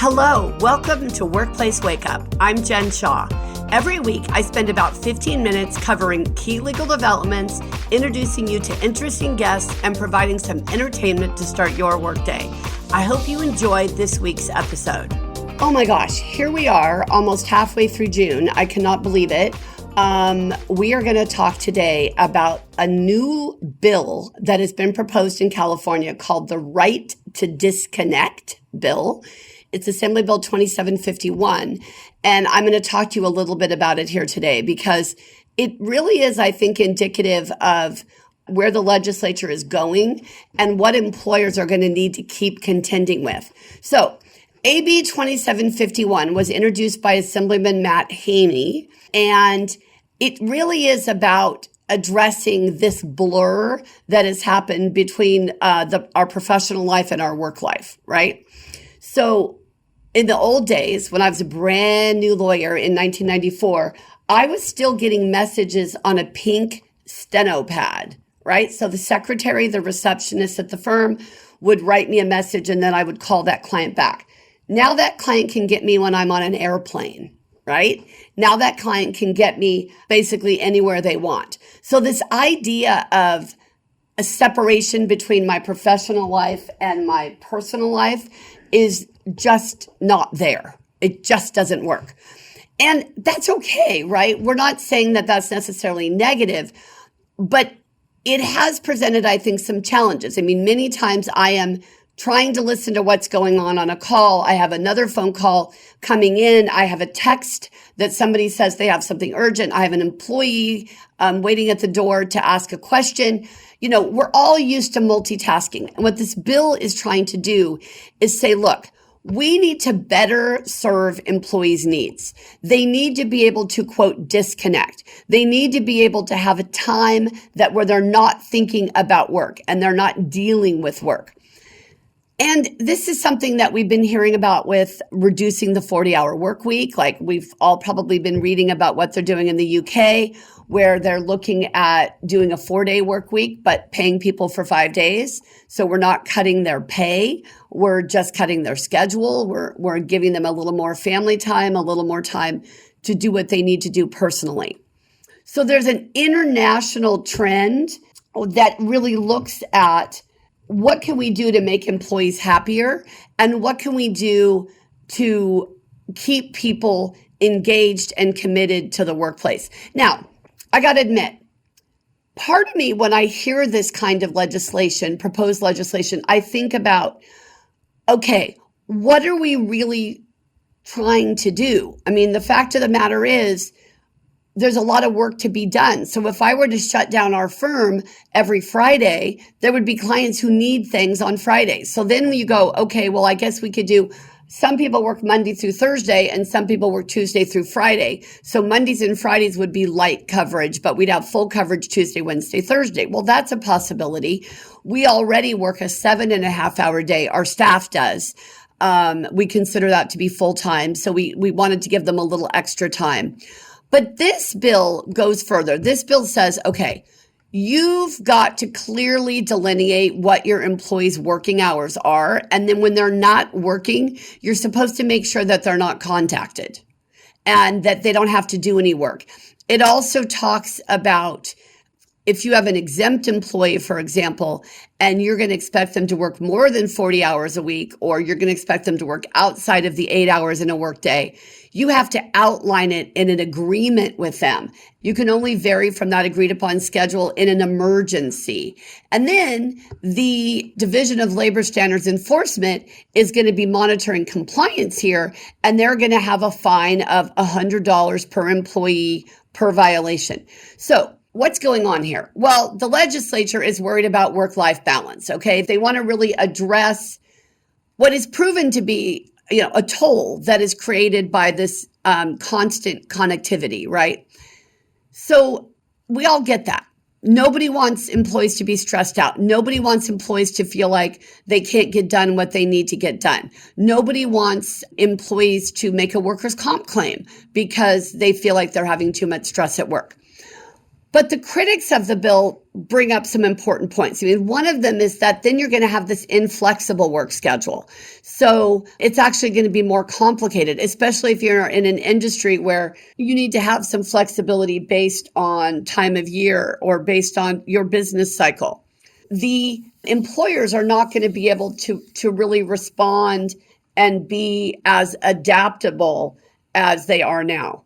Hello, welcome to Workplace Wake Up. I'm Jen Shaw. Every week, I spend about 15 minutes covering key legal developments, introducing you to interesting guests, and providing some entertainment to start your workday. I hope you enjoyed this week's episode. Oh my gosh, here we are, almost halfway through June. I cannot believe it. We are going to talk today about a new bill that has been proposed in California called the Right to Disconnect Bill. It's Assembly Bill 2751, and I'm going to talk to you a little bit about it here today because it really is, I think, indicative of where the legislature is going and what employers are going to need to keep contending with. So, AB 2751 was introduced by Assemblyman Matt Haney, and it really is about addressing this blur that has happened between our professional life and our work life, right? So in the old days, when I was a brand new lawyer in 1994, I was still getting messages on a pink steno pad, right? So the secretary, the receptionist at the firm would write me a message and then I would call that client back. Now that client can get me when I'm on an airplane, right? Now that client can get me basically anywhere they want. So this idea of a separation between my professional life and my personal life is just not there. It just doesn't work. And that's okay, right? We're not saying that that's necessarily negative, but it has presented, I think, some challenges. I mean, many times I am trying to listen to what's going on a call. I have another phone call coming in. I have a text that somebody says they have something urgent. I have an employee waiting at the door to ask a question. You know, we're all used to multitasking. And what this bill is trying to do is say, look, we need to better serve employees' needs. They need to be able to, quote, disconnect. They need to be able to have a time that where they're not thinking about work and they're not dealing with work. And this is something that we've been hearing about with reducing the 40-hour work week. Like we've all probably been reading about what they're doing in the UK, where they're looking at doing a 4-day work week, but paying people for 5 days. So we're not cutting their pay. We're just cutting their schedule. We're giving them a little more family time, a little more time to do what they need to do personally. So there's an international trend that really looks at what can we do to make employees happier and what can we do to keep people engaged and committed to the workplace. Now, I got to admit, part of me, when I hear this kind of legislation, proposed legislation, I think about, okay, what are we really trying to do? I mean, the fact of the matter is, there's a lot of work to be done. So if I were to shut down our firm every Friday, there would be clients who need things on Friday. So then you go, okay, well, I guess we could do, some people work Monday through Thursday and some people work Tuesday through Friday. So Mondays and Fridays would be light coverage, but we'd have full coverage Tuesday, Wednesday, Thursday. Well, that's a possibility. We already work a 7.5-hour day. Our staff does. We consider that to be full time. So we wanted to give them a little extra time. But this bill goes further. This bill says, okay, you've got to clearly delineate what your employees' working hours are. And then when they're not working, you're supposed to make sure that they're not contacted and that they don't have to do any work. It also talks about if you have an exempt employee, for example, and you're going to expect them to work more than 40 hours a week, or you're going to expect them to work outside of the 8 hours in a workday, you have to outline it in an agreement with them. You can only vary from that agreed upon schedule in an emergency. And then the Division of Labor Standards Enforcement is going to be monitoring compliance here, and they're going to have a fine of $100 per employee per violation. So what's going on here? Well, the legislature is worried about work-life balance, okay? If they want to really address what is proven to be, a toll that is created by this constant connectivity, right? So we all get that. Nobody wants employees to be stressed out. Nobody wants employees to feel like they can't get done what they need to get done. Nobody wants employees to make a workers' comp claim because they feel like they're having too much stress at work. But the critics of the bill bring up some important points. I mean, one of them is that then you're going to have this inflexible work schedule. So it's actually going to be more complicated, especially if you're in an industry where you need to have some flexibility based on time of year or based on your business cycle. The employers are not going to be able to really respond and be as adaptable as they are now.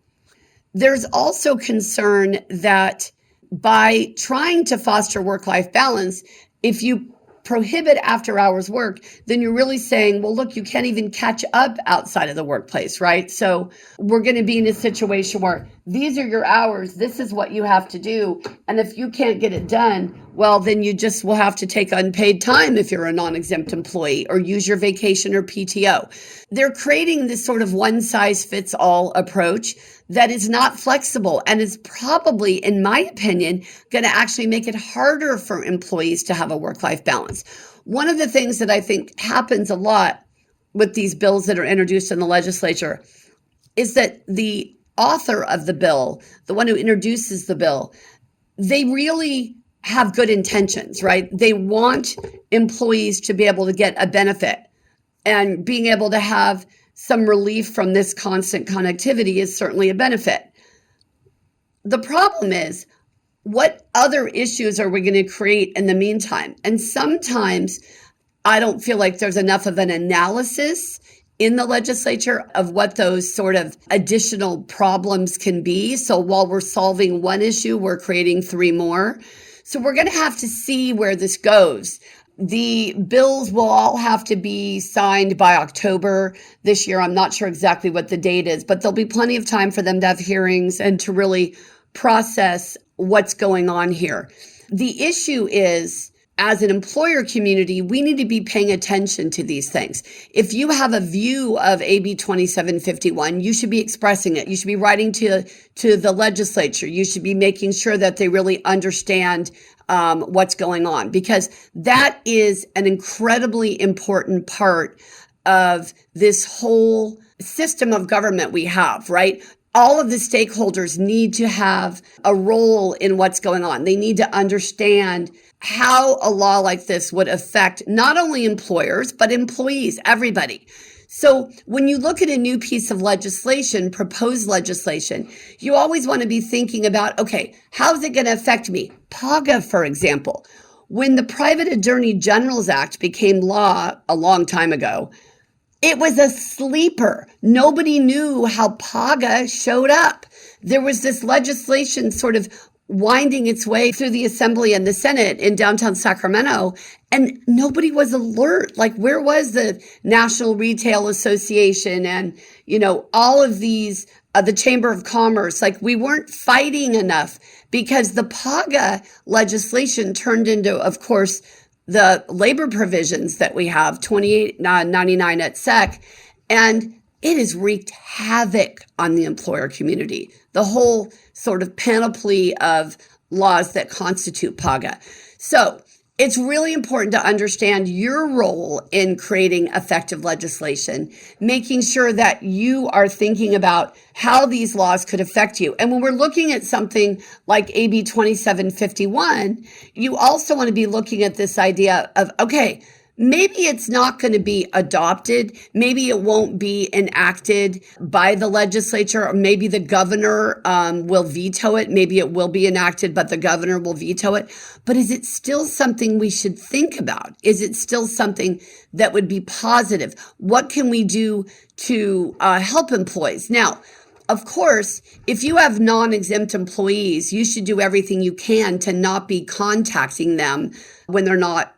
There's also concern that by trying to foster work-life balance, if you prohibit after-hours work, then you're really saying, well, look, you can't even catch up outside of the workplace, right? So we're going to be in a situation where these are your hours, this is what you have to do, and if you can't get it done, well, then you just will have to take unpaid time if you're a non-exempt employee or use your vacation or PTO. They're creating this sort of one-size-fits-all approach that is not flexible and is probably, in my opinion, going to actually make it harder for employees to have a work-life balance. One of the things that I think happens a lot with these bills that are introduced in the legislature is that the author of the bill, the one who introduces the bill, they really have good intentions, right? They want employees to be able to get a benefit, and being able to have some relief from this constant connectivity is certainly a benefit. The problem is, what other issues are we going to create in the meantime? And sometimes I don't feel like there's enough of an analysis in the legislature of what those sort of additional problems can be. So while we're solving one issue, we're creating three more. So we're going to have to see where this goes. The bills will all have to be signed by October this year. I'm not sure exactly what the date is, but there'll be plenty of time for them to have hearings and to really process what's going on here. The issue is, as an employer community, we need to be paying attention to these things. If you have a view of AB 2751, you should be expressing it. You should be writing to the legislature. You should be making sure that they really understand what's going on, because that is an incredibly important part of this whole system of government we have, right? All of the stakeholders need to have a role in what's going on. They need to understand how a law like this would affect not only employers, but employees, everybody. So when you look at a new piece of legislation, proposed legislation, you always want to be thinking about, okay, how's it going to affect me? PAGA, for example. When the Private Attorney General's Act became law a long time ago, it was a sleeper. Nobody knew how PAGA showed up. There was this legislation sort of winding its way through the Assembly and the Senate in downtown Sacramento, and nobody was alert. Like, where was the National Retail Association and, all of these, the Chamber of Commerce? Like, we weren't fighting enough because the PAGA legislation turned into, of course, the labor provisions that we have, 2899 at SEC, and it has wreaked havoc on the employer community, the whole sort of panoply of laws that constitute PAGA. So it's really important to understand your role in creating effective legislation, making sure that you are thinking about how these laws could affect you. And when we're looking at something like AB 2751, you also want to be looking at this idea of, okay, maybe it's not going to be adopted. Maybe it won't be enacted by the legislature, or maybe the governor will veto it. Maybe it will be enacted, but the governor will veto it. But is it still something we should think about? Is it still something that would be positive? What can we do to help employees? Now, of course, if you have non-exempt employees, you should do everything you can to not be contacting them when they're not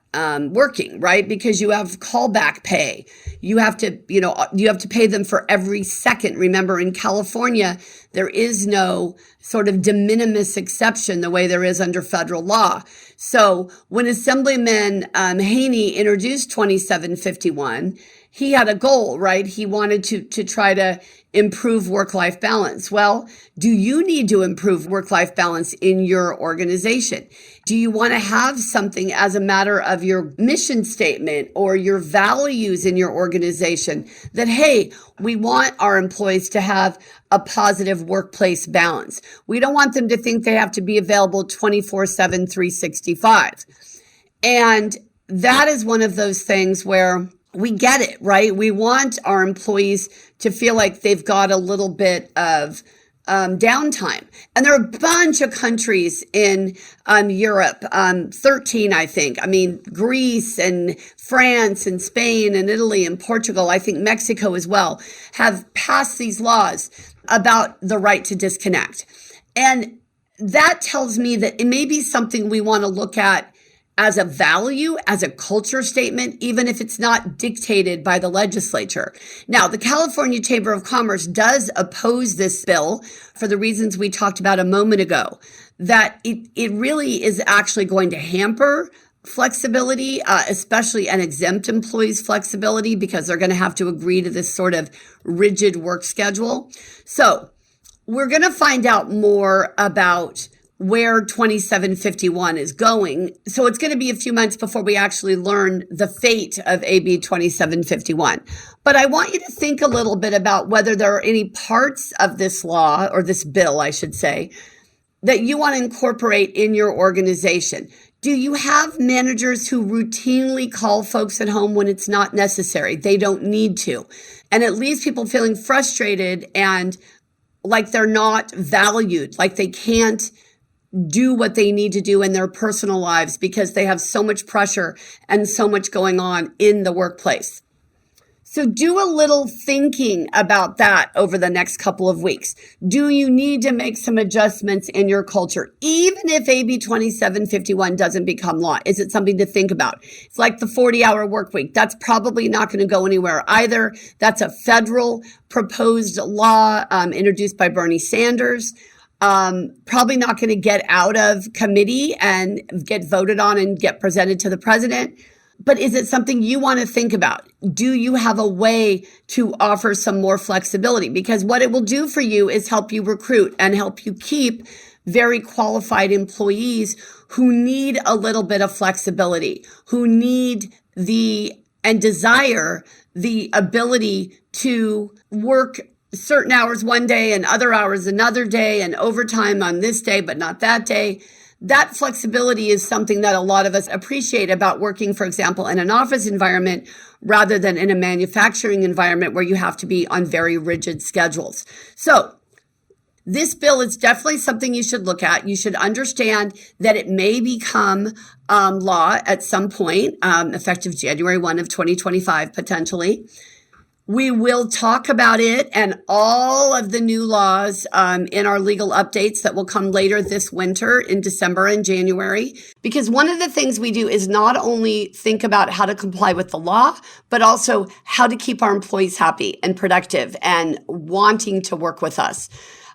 working, right? Because you have callback pay. You have to pay them for every second. Remember, in California, there is no sort of de minimis exception the way there is under federal law. So when Assemblyman Haney introduced 2751, he had a goal, right? He wanted to try to improve work-life balance. Well, do you need to improve work-life balance in your organization? Do you want to have something as a matter of your mission statement or your values in your organization that, hey, we want our employees to have a positive workplace balance. We don't want them to think they have to be available 24/7, 365. And that is one of those things where we get it, right? We want our employees to feel like they've got a little bit of downtime. And there are a bunch of countries in Europe, 13, I think. I mean, Greece and France and Spain and Italy and Portugal, I think Mexico as well, have passed these laws about the right to disconnect. And that tells me that it may be something we want to look at as a value, as a culture statement, even if it's not dictated by the legislature. Now, the California Chamber of Commerce does oppose this bill for the reasons we talked about a moment ago, that it really is actually going to hamper flexibility, especially an exempt employee's flexibility, because they're going to have to agree to this sort of rigid work schedule. So we're going to find out more about where 2751 is going. So it's going to be a few months before we actually learn the fate of AB 2751. But I want you to think a little bit about whether there are any parts of this law, or this bill, I should say, that you want to incorporate in your organization. Do you have managers who routinely call folks at home when it's not necessary? They don't need to. And it leaves people feeling frustrated and like they're not valued, like they can't do what they need to do in their personal lives because they have so much pressure and so much going on in the workplace. So do a little thinking about that over the next couple of weeks. Do you need to make some adjustments in your culture, even if AB 2751 doesn't become law? Is it something to think about? It's like the 40-hour work week. That's probably not going to go anywhere either. That's a federal proposed law introduced by Bernie Sanders. Probably not going to get out of committee and get voted on and get presented to the president. But is it something you want to think about? Do you have a way to offer some more flexibility? Because what it will do for you is help you recruit and help you keep very qualified employees who need a little bit of flexibility, who need and desire the ability to work certain hours one day and other hours another day and overtime on this day, but not that day. That flexibility is something that a lot of us appreciate about working, for example, in an office environment rather than in a manufacturing environment where you have to be on very rigid schedules. So this bill is definitely something you should look at. You should understand that it may become law at some point, effective January 1 of 2025, potentially. We will talk about it and all of the new laws in our legal updates that will come later this winter in December and January. Because one of the things we do is not only think about how to comply with the law, but also how to keep our employees happy and productive and wanting to work with us.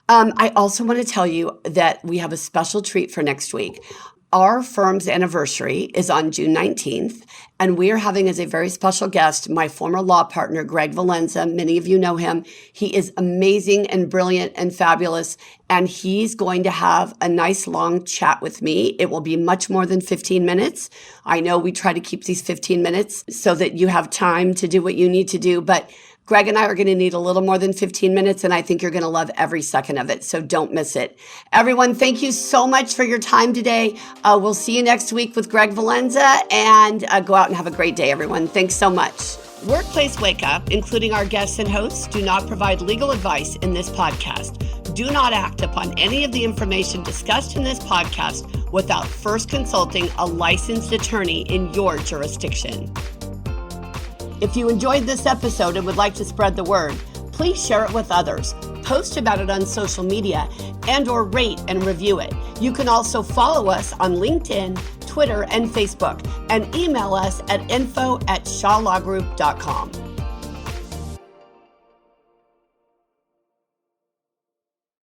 I also want to tell you that we have a special treat for next week. Our firm's anniversary is on June 19th, and we are having as a very special guest my former law partner, Greg Valenza. Many of you know him. He is amazing and brilliant and fabulous, and he's going to have a nice long chat with me. It will be much more than 15 minutes. I know we try to keep these 15 minutes so that you have time to do what you need to do, but Greg and I are going to need a little more than 15 minutes, and I think you're going to love every second of it, so don't miss it. Everyone, thank you so much for your time today. We'll see you next week with Greg Valenza, and go out and have a great day, everyone. Thanks so much. Workplace Wake Up, including our guests and hosts, do not provide legal advice in this podcast. Do not act upon any of the information discussed in this podcast without first consulting a licensed attorney in your jurisdiction. If you enjoyed this episode and would like to spread the word, please share it with others, post about it on social media, and/or rate and review it. You can also follow us on LinkedIn, Twitter, and Facebook, and email us at info@shawlawgroup.com.